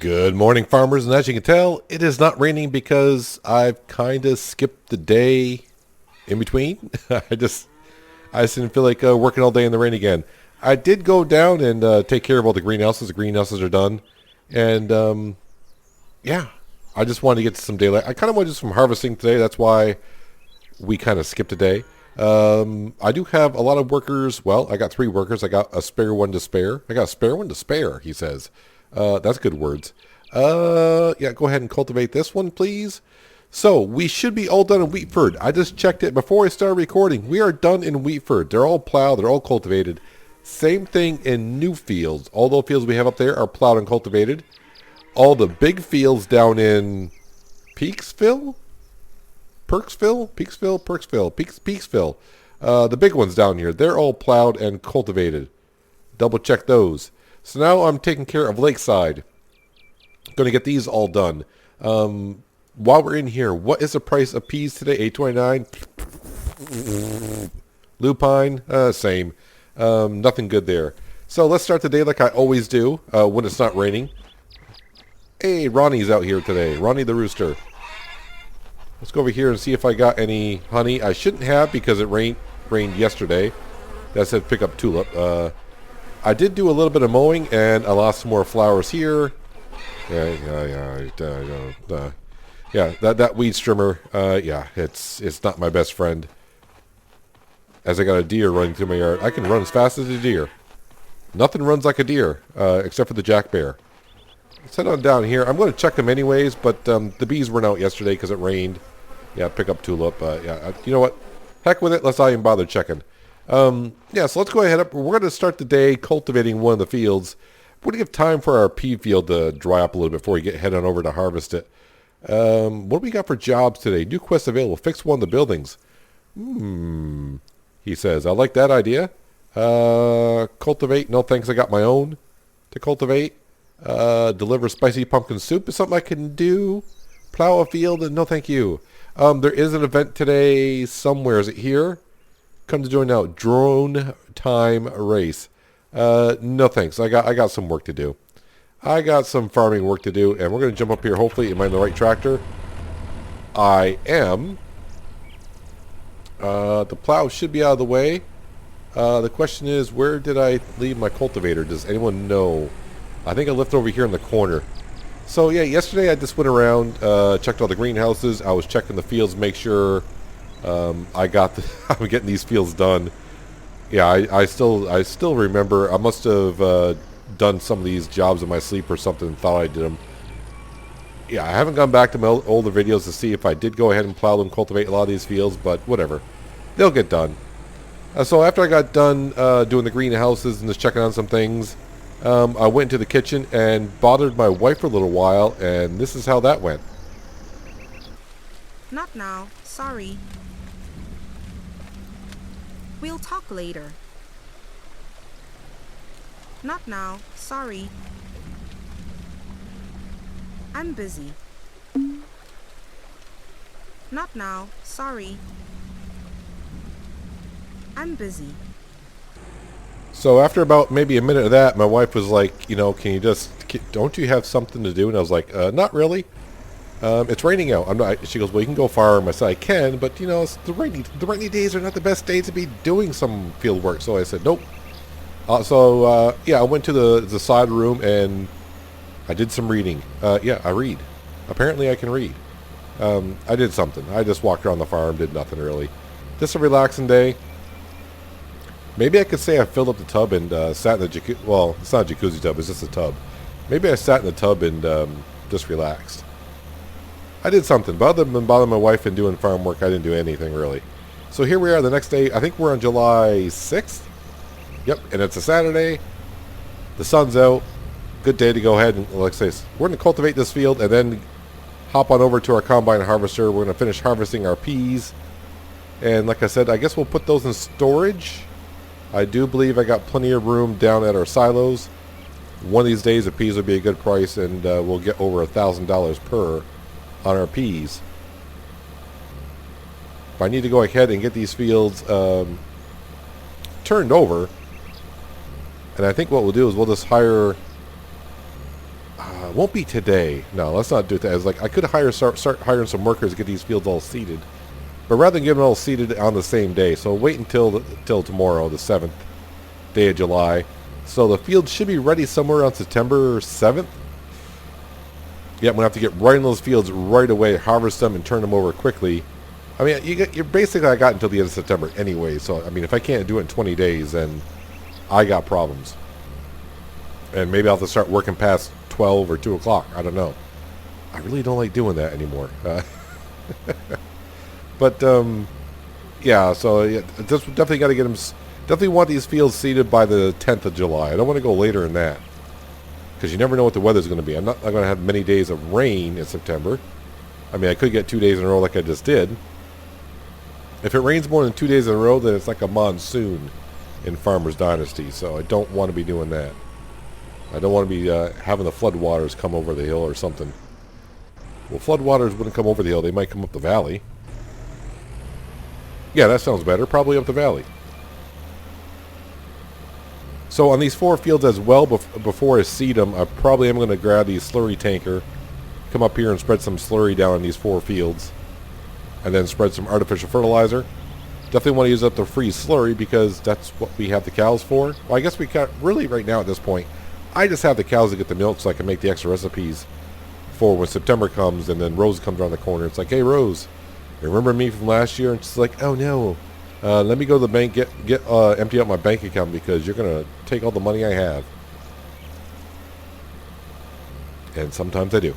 Good morning, farmers, and as you can tell, it is not raining because I've kind of skipped the day in between. I just didn't feel like working all day in the rain again. I did go down and take care of all the greenhouses. The greenhouses are done, and yeah, I just wanted to get to some daylight. I kind of wanted to do some harvesting today. That's why we kind of skipped a day. I do have a lot of workers. Well, I got 3 workers. I got a spare one to spare. I got a spare one to spare, he says. That's good words. Yeah, go ahead and cultivate this one, please. So, we should be all done in Wheatford. I just checked it before I started recording. We are done in Wheatford. They're all plowed. They're all cultivated. Same thing in new fields. All those fields we have up there are plowed and cultivated. All the big fields down in Peaksville? Peaksville. The big ones down here, they're all plowed and cultivated. Double check those. So now I'm taking care of Lakeside. Going to get these all done. While we're in here, what is the price of peas today? $8.29. Lupine, same. Nothing good there. So let's start the day like I always do when it's not raining. Hey, Ronnie's out here today. Ronnie the rooster. Let's go over here and see if I got any honey. I shouldn't have because it rained yesterday. That said pick up tulip. I did do a little bit of mowing and I lost some more flowers here. Yeah, that weed strimmer, yeah, it's not my best friend. As I got a deer running through my yard. I can run as fast as a deer. Nothing runs like a deer, except for the jack bear. Let's head on down here. I'm going to check them anyways, but the bees weren't out yesterday because it rained. Yeah, pick up tulip. Yeah, you know what? Heck with it. Let's not even bother checking. Yeah, so let's go ahead. We're going to start the day cultivating one of the fields. We're going to give time for our pea field to dry up a little bit before we head on over to harvest it. What do we got for jobs today? New quest available. Fix one of the buildings. He says. I like that idea. Cultivate. No thanks. I got my own to cultivate. Deliver spicy pumpkin soup is something I can do. Plow a field. No thank you. There is an event today somewhere. Is it here? Come to join now. Drone time race. No thanks. I got some work to do. I got some farming work to do, and we're going to jump up here. Hopefully, am I in the right tractor? I am. The plow should be out of the way. The question is, where did I leave my cultivator? Does anyone know? I think I left it over here in the corner. So, yeah, yesterday I just went around, checked all the greenhouses. I was checking the fields, make sure I'm getting these fields done. Yeah, I still remember. I must have done some of these jobs in my sleep or something and thought I did them. Yeah, I haven't gone back to my older videos to see if I did go ahead and plow them, cultivate a lot of these fields, but whatever. They'll get done. So after I got done doing the greenhouses and just checking on some things, I went into the kitchen and bothered my wife for a little while, and this is how that went. Not now. Sorry. We'll talk later. Not now. Sorry. I'm busy. Not now. Sorry. I'm busy. So after about maybe a minute of that, my wife was like, you know, don't you have something to do? And I was like, not really. It's raining out. I'm not. She goes, well, you can go farm. I said, I can, but you know, it's the rainy days are not the best days to be doing some field work. So I said, nope. Yeah, I went to the side room and I did some reading. Yeah, I read. Apparently I can read. I did something. I just walked around the farm, did nothing really. Just a relaxing day. Maybe I could say I filled up the tub and sat in the jacuzzi. Well, it's not a jacuzzi tub, it's just a tub. Maybe I sat in the tub and just relaxed. I did something. But other than bothering my wife and doing farm work, I didn't do anything really. So here we are the next day. I think we're on July 6th. Yep, and it's a Saturday. The sun's out. Good day to go ahead and, like I say, we're going to cultivate this field and then hop on over to our combine harvester. We're going to finish harvesting our peas. And like I said, I guess we'll put those in storage. I do believe I got plenty of room down at our silos. One of these days the peas will be a good price and we'll get over $1,000 per on our peas. But I need to go ahead and get these fields turned over. And I think what we'll do is we'll just hire won't be today. No, let's not do that. It's like I could start hiring some workers to get these fields all seeded, but rather than get them all seeded on the same day, so wait until tomorrow, the 7th day of July. So the field should be ready somewhere on September 7th. Yeah, I'm gonna have to get right in those fields right away, harvest them, and turn them over quickly. I mean, you're basically I got until the end of September anyway. So I mean, if I can't do it in 20 days, then I got problems. And maybe I'll have to start working past 12 or 2 o'clock. I don't know. I really don't like doing that anymore. But yeah, so yeah, just definitely got to get them. Definitely want these fields seeded by the 10th of July. I don't want to go later than that, because you never know what the weather's going to be. I'm not going to have many days of rain in September. I mean, I could get 2 days in a row like I just did. If it rains more than 2 days in a row, then it's like a monsoon in Farmer's Dynasty. So I don't want to be doing that. I don't want to be having the floodwaters come over the hill or something. Well, floodwaters wouldn't come over the hill. They might come up the valley. Yeah, that sounds better. Probably up the valley. So on these 4 fields as well, before I seed them, I probably am going to grab the slurry tanker, come up here and spread some slurry down on these 4 fields, and then spread some artificial fertilizer. Definitely want to use up the free slurry because that's what we have the cows for. Well, I guess we got really right now at this point, I just have the cows to get the milk so I can make the extra recipes for when September comes, and then Rose comes around the corner. It's like, hey Rose, you remember me from last year? And she's like, oh no. Let me go to the bank, empty out my bank account because you're going to take all the money I have. And sometimes I do.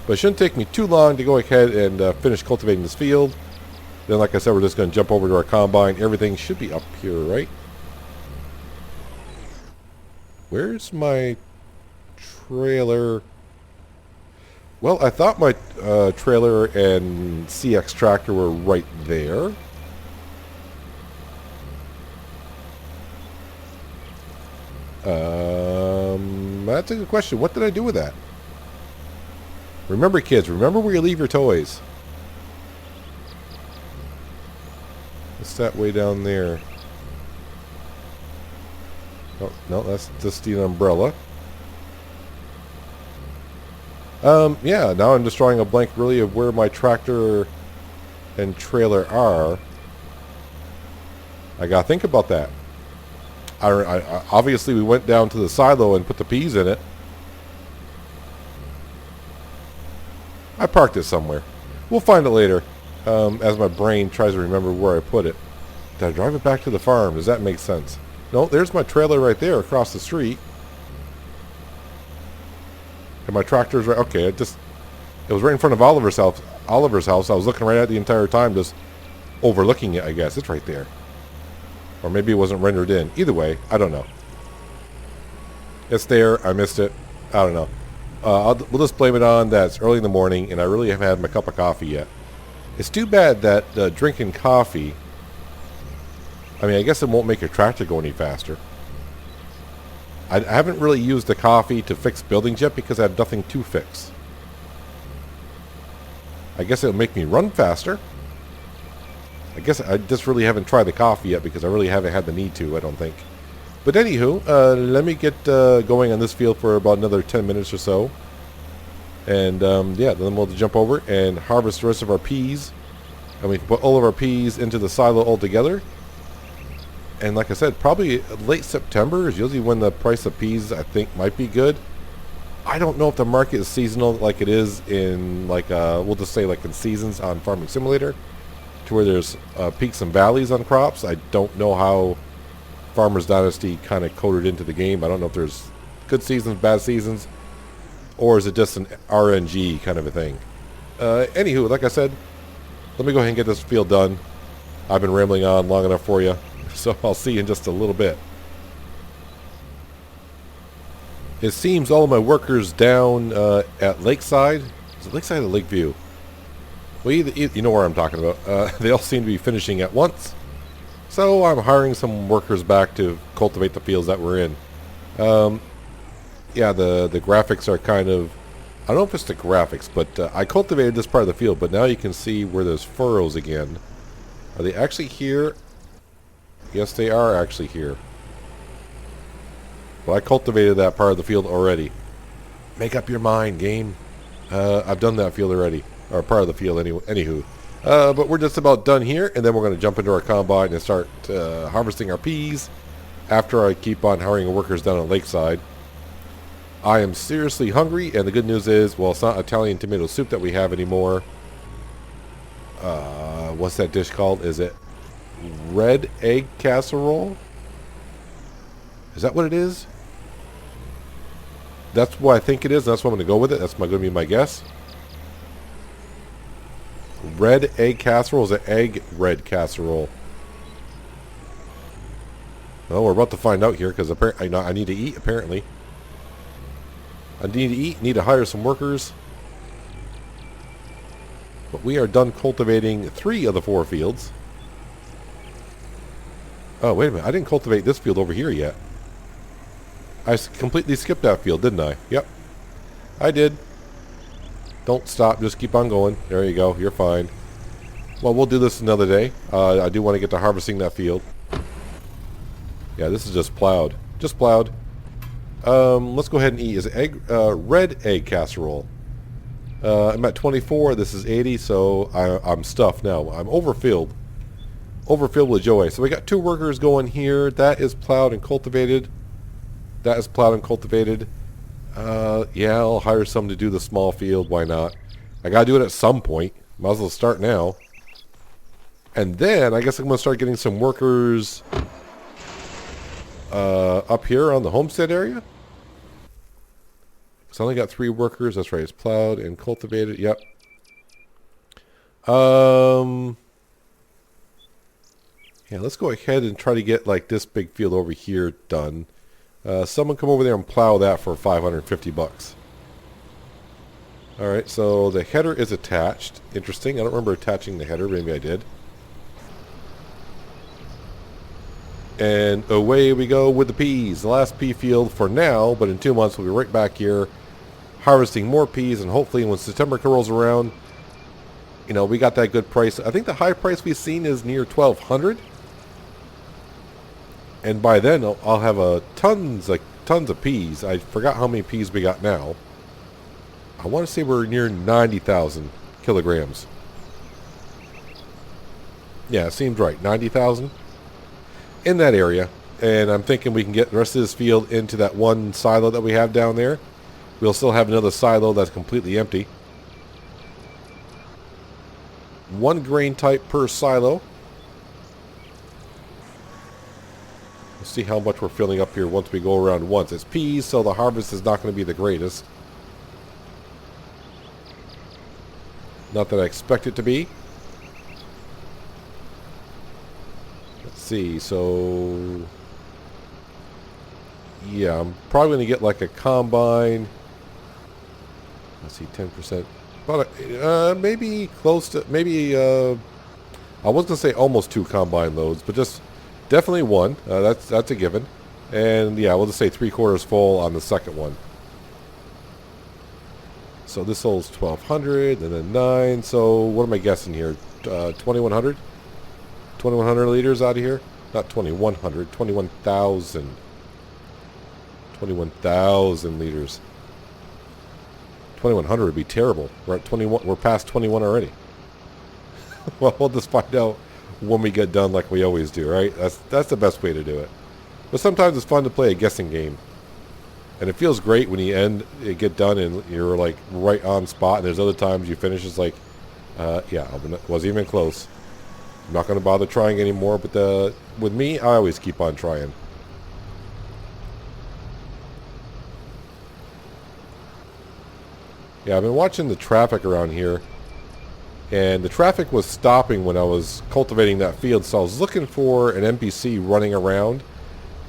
But it shouldn't take me too long to go ahead and finish cultivating this field. Then, like I said, we're just going to jump over to our combine. Everything should be up here, right? Where's my trailer? Well, I thought my trailer and CX tractor were right there. That's a good question. What did I do with that? Remember, kids, remember where you leave your toys. What's that way down there? Oh, no, that's just the umbrella. Yeah, now I'm just drawing a blank really of where my tractor and trailer are. I gotta think about that. I obviously we went down to the silo and put the peas in it. I parked it somewhere. We'll find it later, as my brain tries to remember where I put it. Did I drive it back to the farm? Does that make sense? No, there's my trailer right there across the street. And my tractor's right. Okay, it was right in front of Oliver's house. I was looking right at it the entire time, just overlooking it. I guess it's right there, or maybe it wasn't rendered in. Either way, I don't know. It's there. I missed it. I don't know. We'll just blame it on that it's early in the morning, and I really haven't had my cup of coffee yet. It's too bad that drinking coffee. I mean, I guess it won't make your tractor go any faster. I haven't really used the coffee to fix buildings yet because I have nothing to fix. I guess it'll make me run faster. I guess I just really haven't tried the coffee yet because I really haven't had the need to, I don't think. But anywho, let me get going on this field for about another 10 minutes or so. And yeah, then we'll jump over and harvest the rest of our peas. And we can put all of our peas into the silo all together. And like I said, probably late September is usually when the price of peas, I think, might be good. I don't know if the market is seasonal like it is in, like, we'll just say like in seasons on Farming Simulator, to where there's peaks and valleys on crops. I don't know how Farmer's Dynasty kind of coded into the game. I don't know if there's good seasons, bad seasons, or is it just an RNG kind of a thing. Anywho, like I said, let me go ahead and get this field done. I've been rambling on long enough for you. So I'll see you in just a little bit. It seems all of my workers down at Lakeside. Is it Lakeside or Lakeview? Well, you know where I'm talking about. They all seem to be finishing at once. So I'm hiring some workers back to cultivate the fields that we're in. Yeah, the graphics are kind of... I don't know if it's the graphics, but I cultivated this part of the field, but now you can see where there's furrows again. Are they actually here? Yes, they are actually here. But I cultivated that part of the field already. Make up your mind, game. I've done that field already. Or part of the field, anywho. But we're just about done here, and then we're going to jump into our combine and start harvesting our peas after I keep on hiring workers down on Lakeside. I am seriously hungry, and the good news is, well, it's not Italian tomato soup that we have anymore. What's that dish called? Is it red egg casserole? Is that what it is? That's what I think it is. That's what I'm going to go with it. That's going to be my guess. Red egg casserole. Is it egg red casserole? Well, we're about to find out here because apparently I need to eat, apparently. I need to eat, need to hire some workers. But we are done cultivating 3 of the 4 fields. Oh, wait a minute. I didn't cultivate this field over here yet. I completely skipped that field, didn't I? Yep. I did. Don't stop. Just keep on going. There you go. You're fine. Well, we'll do this another day. I do want to get to harvesting that field. Yeah, this is just plowed. Just plowed. Let's go ahead and eat. Is it red egg casserole? I'm at 24. This is 80, so I'm stuffed now. I'm overfilled. Overfilled with joy. So we got 2 workers going here. That is plowed and cultivated. That is plowed and cultivated. Yeah, I'll hire some to do the small field. Why not? I gotta do it at some point. Might as well start now. And then I guess I'm gonna start getting some workers up here on the homestead area. So I only got 3 workers. That's right. It's plowed and cultivated. Yep. Yeah, let's go ahead and try to get like this big field over here done. Someone come over there and plow that for 550 bucks. Alright, so the header is attached. Interesting. I don't remember attaching the header. Maybe I did. And away we go with the peas. The last pea field for now, but in 2 months we'll be right back here harvesting more peas, and hopefully when September rolls around, you know, we got that good price. I think the high price we've seen is near 1,200. And by then I'll have tons of peas. I forgot how many peas we got now. I want to say we're near 90,000 kilograms. Yeah, it seems right. 90,000 in that area. And I'm thinking we can get the rest of this field into that one silo that we have down there. We'll still have another silo that's completely empty. 1 grain type per silo. Let's see how much we're filling up here once we go around once. It's peas, so the harvest is not going to be the greatest. Not that I expect it to be. Let's see, so... yeah, I'm probably going to get like a combine. Let's see, 10%. But maybe close to... maybe... I was going to say almost 2 combine loads, but just... definitely 1. That's a given. And yeah, we'll just say 3/4 full on the second one. So this holds 1,200 and then 9. So what am I guessing here? 2,100? 2,100 liters out of here? Not 2,100. 21,000. 21,000 liters. 2,100 would be terrible. We're at 21. We're past 21 already. Well, we'll just find out when we get done like we always do, right? That's the best way to do it. But sometimes it's fun to play a guessing game. And it feels great when you get done and you're like right on spot, and there's other times you finish it's like, yeah, I wasn't even close. I'm not going to bother trying anymore, but with me, I always keep on trying. Yeah, I've been watching the traffic around here. And the traffic was stopping when I was cultivating that field, so I was looking for an NPC running around.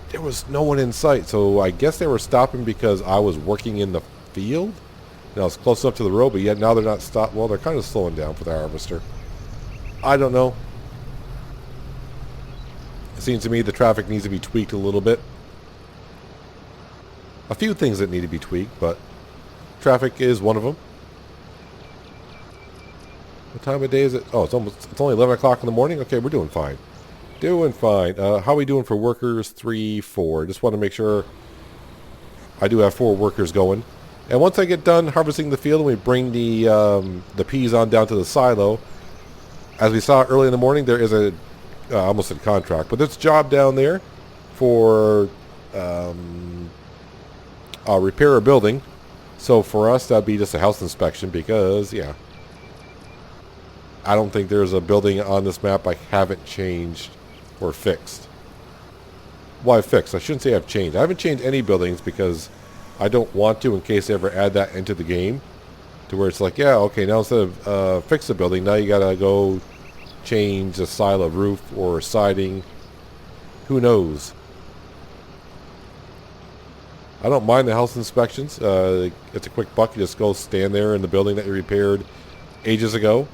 There was no one in sight, so I guess they were stopping because I was working in the field. And I was close enough to the road, but yet now they're not stopped. Well, they're kind of slowing down for the harvester. I don't know. It seems to me the traffic needs to be tweaked a little bit. A few things that need to be tweaked, but traffic is one of them. What time of day is it? Oh, it's only 11 o'clock in the morning? Okay, we're doing fine. Doing fine. How are we doing for workers? 3, 4. Just want to make sure I do have 4 workers going. And once I get done harvesting the field and we bring the peas on down to the silo, as we saw early in the morning, there is a, I almost said contract, but there's a job down there for repair a building. So for us, that'd be just a house inspection because, yeah, I don't think there's a building on this map I haven't changed or fixed. Well, I fixed. I shouldn't say I've changed. I haven't changed any buildings because I don't want to in case they ever add that into the game. To where it's like, yeah, okay, now instead of fix the building, now you gotta go change the style of roof or siding. Who knows? I don't mind the house inspections. It's a quick buck. You just go stand there in the building that you repaired ages ago.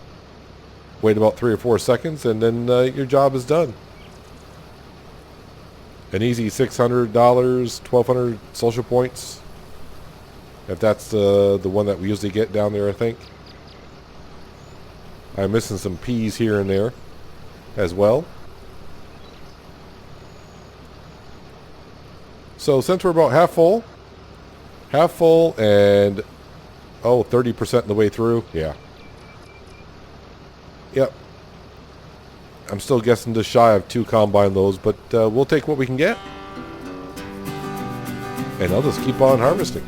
Wait about 3 or 4 seconds, and then your job is done. An easy $600, 1,200 social points. If that's the one that we usually get down there, I think. I'm missing some peas here and there as well. So since we're about half full and, 30% of the way through, yeah. Yep. I'm still guessing just shy of 2 combine loads, but we'll take what we can get. And I'll just keep on harvesting.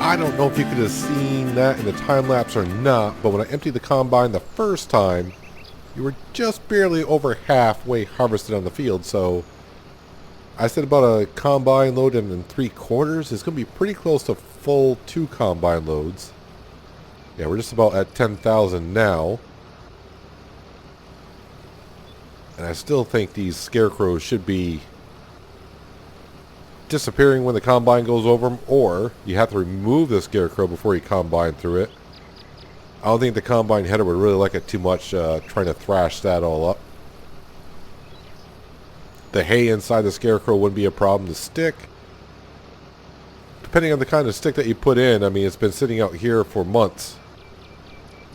I don't know if you could have seen that in the time lapse or not, but when I emptied the combine the first time, you were just barely over halfway harvested on the field. So I said about a combine load and 3/4 is going to be pretty close to full 2 combine loads. Yeah, we're just about at 10,000 now. And I still think these scarecrows should be disappearing when the combine goes over them, or you have to remove the scarecrow before you combine through it. I don't think the combine header would really like it too much, trying to thrash that all up. The hay inside the scarecrow wouldn't be a problem. The stick, depending on the kind of stick that you put in, I mean, it's been sitting out here for months,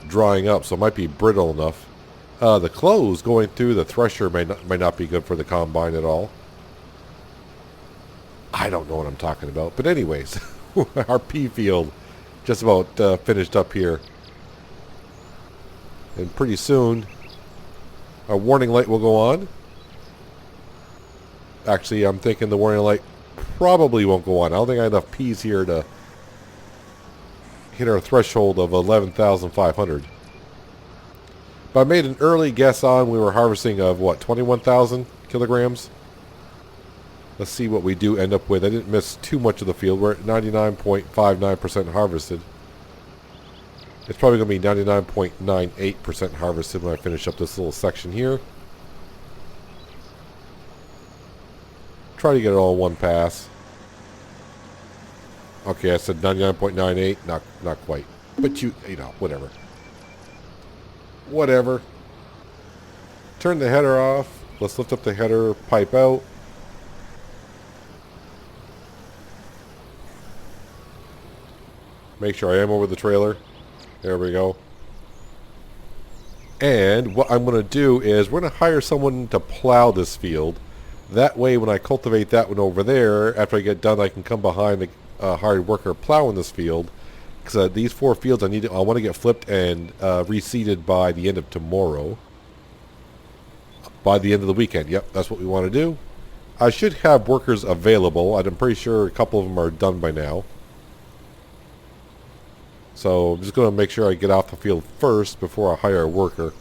drying up, so it might be brittle enough. The clothes going through the thresher may not be good for the combine at all. I don't know what I'm talking about. But anyways, our pea field just about finished up here. And pretty soon, our warning light will go on. Actually, I'm thinking the warning light probably won't go on. I don't think I have enough peas here to hit our threshold of 11,500. But I made an early guess on we were harvesting of, what, 21,000 kilograms? Let's see what we do end up with. I didn't miss too much of the field. We're at 99.59% harvested. It's probably going to be 99.98% harvested when I finish up this little section here. Try to get it all in one pass. Okay, I said 99.98. Not quite. But you know, whatever. Whatever. Turn the header off. Let's lift up the header pipe out. Make sure I am over the trailer. There we go. And what I'm going to do is we're going to hire someone to plow this field. That way, when I cultivate that one over there, after I get done, I can come behind the hired worker plowing this field. Because these 4 fields I want to get flipped and reseeded by the end of tomorrow. By the end of the weekend. Yep, that's what we want to do. I should have workers available. I'm pretty sure a couple of them are done by now. So I'm just going to make sure I get off the field first before I hire a worker.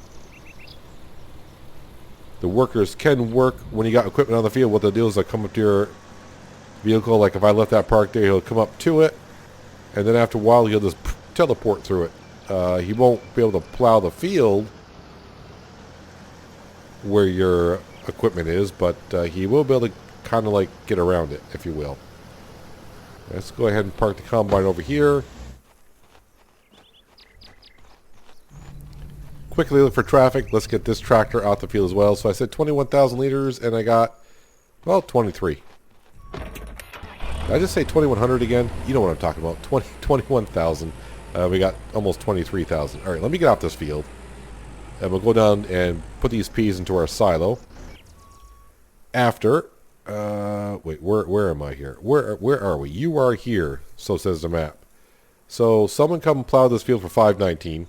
The workers can work when you got equipment on the field. What they'll do is they'll come up to your vehicle. Like if I left that parked there, he'll come up to it. And then after a while, he'll just teleport through it. He won't be able to plow the field where your equipment is, but he will be able to kind of like get around it, if you will. Let's go ahead and park the combine over here. Quickly look for traffic. Let's get this tractor out the field as well. So I said 21,000 liters, and I got, well, 23. Did I just say 2,100 again? You know what I'm talking about. 21,000. We got almost 23,000. All right, let me get off this field. And we'll go down and put these peas into our silo. After, wait, where am I here? Where are we? You are here, so says the map. So someone come and plow this field for 519.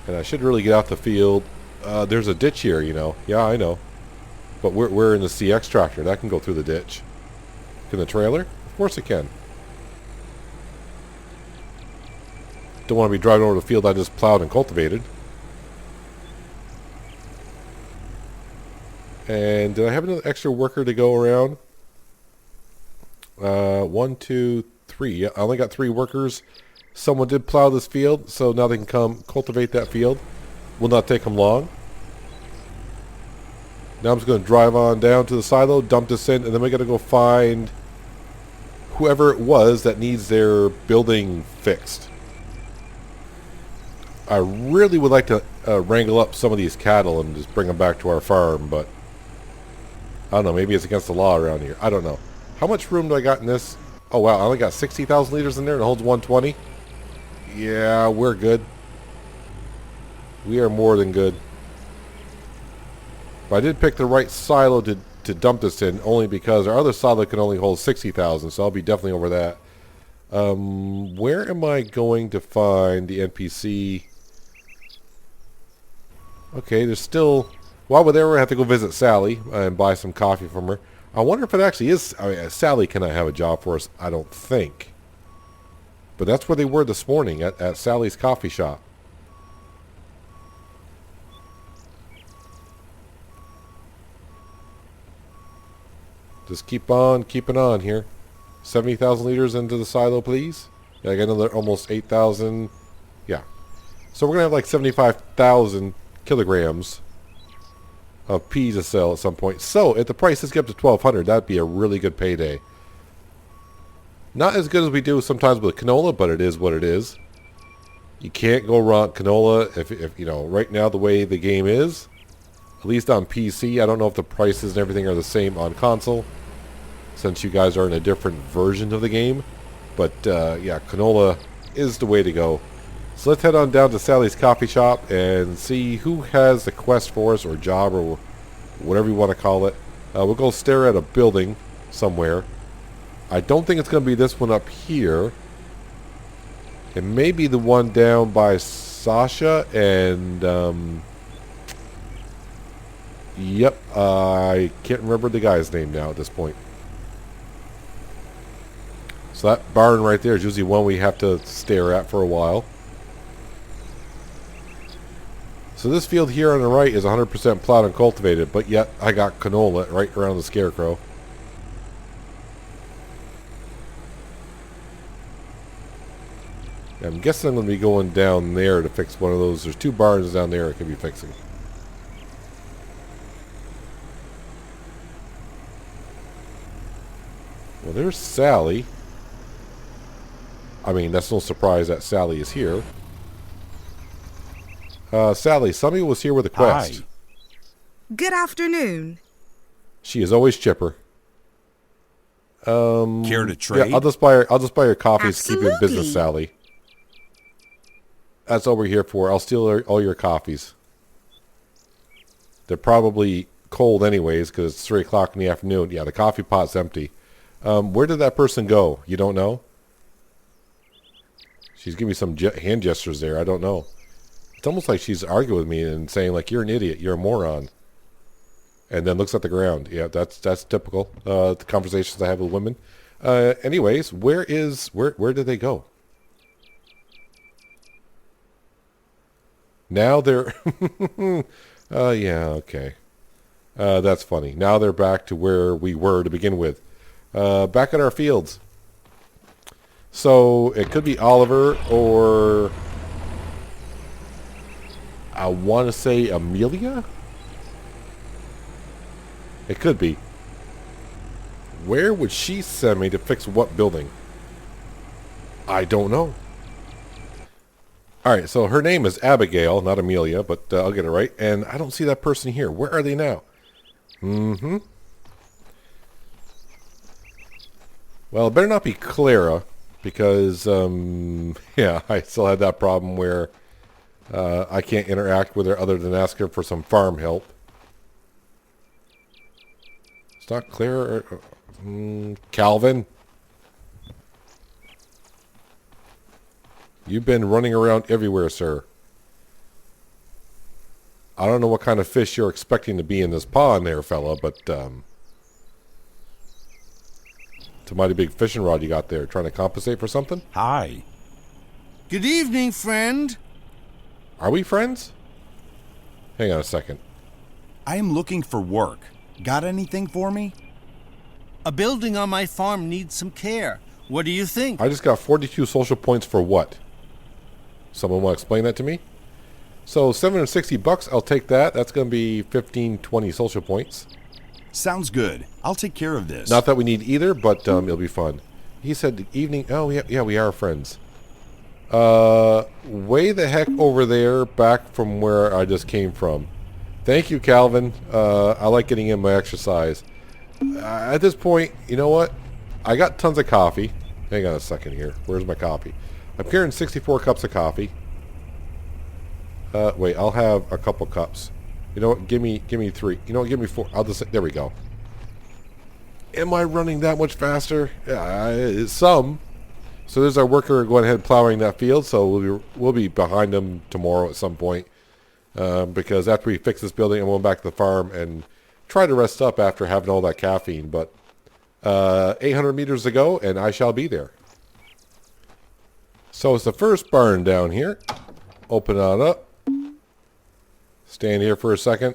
And I should really get off the field. There's a ditch here, you know. Yeah, I know. But we're in the CX tractor. That can go through the ditch. Can the trailer? Of course it can. Don't want to be driving over the field I just plowed and cultivated. And did I have another extra worker to go around? 1, 2, 3. Yeah, I only got 3 workers. Someone did plow this field, so now they can come cultivate that field. Will not take them long. Now I'm just going to drive on down to the silo, dump this in, and then we got to go find whoever it was that needs their building fixed. I really would like to wrangle up some of these cattle and just bring them back to our farm, but I don't know, maybe it's against the law around here. I don't know. How much room do I got in this? Oh wow, I only got 60,000 liters in there and it holds 120. Yeah, we're good. We are more than good. But I did pick the right silo to dump this in, only because our other silo can only hold 60,000, so I'll be definitely over that. Where am I going to find the NPC? Okay, there's still... While we're there, we have to go visit Sally and buy some coffee from her. I wonder if it actually is... I mean, Sally cannot have a job for us, I don't think. But that's where they were this morning, at Sally's coffee shop. Just keep on keeping on here. 70,000 liters into the silo, please. Yeah, I got another almost 8,000. Yeah. So we're going to have like 75,000 kilograms of peas to sell at some point. So if the prices get up to 1,200, that'd be a really good payday. Not as good as we do sometimes with canola, but it is what it is. You can't go wrong canola if you know, right now the way the game is. At least on PC. I don't know if the prices and everything are the same on console, since you guys are in a different version of the game. But yeah, canola is the way to go. So let's head on down to Sally's coffee shop and see who has the quest for us, or job, or whatever you want to call it. We'll go stare at a building somewhere. I don't think it's going to be this one up here. It may be the one down by Sasha and... Yep, I can't remember the guy's name now at this point. So that barn right there is usually one we have to stare at for a while. So this field here on the right is 100% plowed and cultivated, but yet I got canola right around the scarecrow. I'm guessing I'm going to be going down there to fix one of those. There's 2 barns down there I could be fixing. Well, there's Sally. I mean, that's no surprise that Sally is here. Sally, somebody was here with a quest. Hi. Good afternoon. She is always chipper. Care to trade? Yeah, I'll just buy her coffee to keep you in business, Absolutely. Sally. That's all we're here for. I'll steal all your coffees. They're probably cold anyways because it's 3 o'clock in the afternoon. Yeah, the coffee pot's empty. Where did that person go? You don't know? She's giving me some hand gestures there. I don't know. It's almost like she's arguing with me and saying, like, you're an idiot. You're a moron. And then looks at the ground. Yeah, that's typical. The conversations I have with women. Anyways, where did they go? Now they're... yeah, okay. That's funny. Now they're back to where we were to begin with. Back in our fields. So it could be Oliver or... I want to say Amelia? It could be. Where would she send me to fix what building? I don't know. Alright, so her name is Abigail, not Amelia, but I'll get it right. And I don't see that person here. Where are they now? Mm-hmm. Well, it better not be Clara, because, yeah, I still had that problem where I can't interact with her other than ask her for some farm help. It's not Clara or... Calvin? You've been running around everywhere, sir. I don't know what kind of fish you're expecting to be in this pond there, fella, but it's a mighty big fishing rod you got there. Trying to compensate for something? Hi. Good evening, friend. Are we friends? Hang on a second. I am looking for work. Got anything for me? A building on my farm needs some care. What do you think? I just got 42 social points for what? Someone want to explain that to me? So $760, I'll take that. That's going to be 15, 20 social points. Sounds good. I'll take care of this. Not that we need either, but it'll be fun. He said evening. Oh, yeah, we are friends. Way the heck over there, back from where I just came from. Thank you, Calvin. I like getting in my exercise. At this point, you know what? I got tons of coffee. Hang on a second here. Where's my coffee? I'm carrying 64 cups of coffee. Wait, I'll have a couple cups. You know what? Give me 3. You know what? Give me 4. I'll just... There we go. Am I running that much faster? Yeah, some. So there's our worker going ahead plowing that field. So we'll be behind him tomorrow at some point. Because after we fix this building, I'm going back to the farm and try to rest up after having all that caffeine. But 800 meters to go, and I shall be there. So it's the first barn down here. Open it up. Stand here for a second.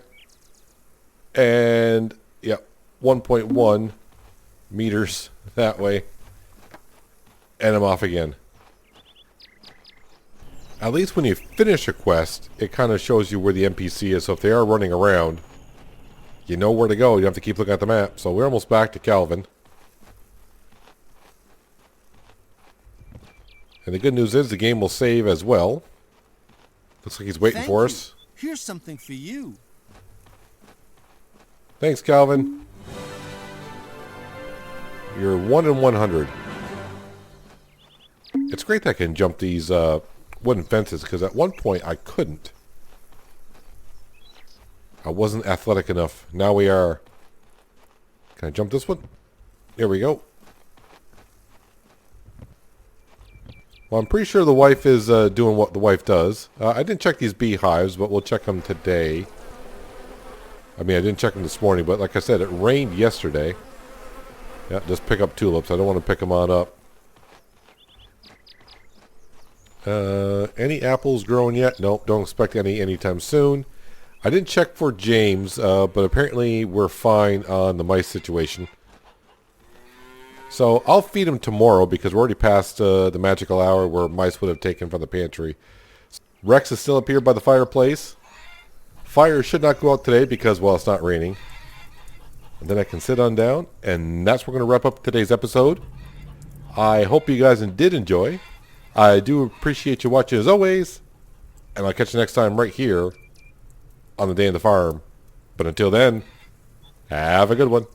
And, yeah, 1.1 meters that way. And I'm off again. At least when you finish a quest, it kind of shows you where the NPC is. So if they are running around, you know where to go. You don't have to keep looking at the map. So we're almost back to Calvin. And the good news is the game will save as well. Looks like he's waiting for us. Here's something for you. Thanks, Calvin. You're 1 in 100. It's great that I can jump these wooden fences, because at one point I couldn't. I wasn't athletic enough. Now we are. Can I jump this one? There we go. Well, I'm pretty sure the wife is doing what the wife does. I didn't check these beehives, but we'll check them today. I mean, I didn't check them this morning, but like I said, it rained yesterday. Yeah, just pick up tulips. I don't want to pick them on up. Any apples growing yet? Nope, don't expect any anytime soon. I didn't check for James, but apparently we're fine on the mice situation. So I'll feed him tomorrow because we're already past the magical hour where mice would have taken from the pantry. Rex is still up here by the fireplace. Fire should not go out today because, well, it's not raining. And then I can sit on down, and that's where we're going to wrap up today's episode. I hope you guys did enjoy. I do appreciate you watching as always, and I'll catch you next time right here on the Day in the Farm. But until then, have a good one.